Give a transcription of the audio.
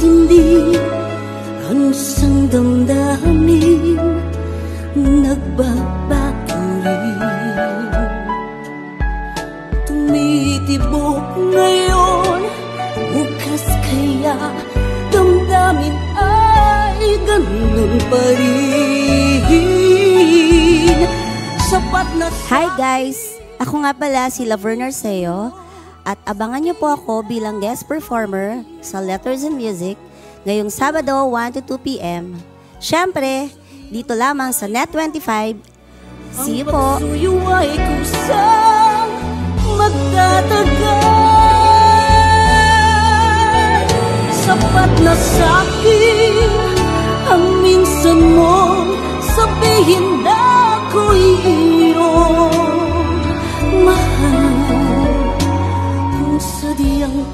matindi ang isang damdamin, nagbabago rin. Tumitibok ngayon, bukas kaya damdamin ay ganun pa rin. Sapat na sa... Hi guys! Ako nga pala si Laverne Arceo at abangan niyo po ako bilang guest performer sa Letters and Music ngayong Sabado 1 to 2 p.m. Siyempre, dito lamang sa Net25. See you po! Ang pagsuyo ay kusang magtatagal. Sapat na sa'kin ang minsan mong sabihin na ako'y iyong mahal. Kung sadyang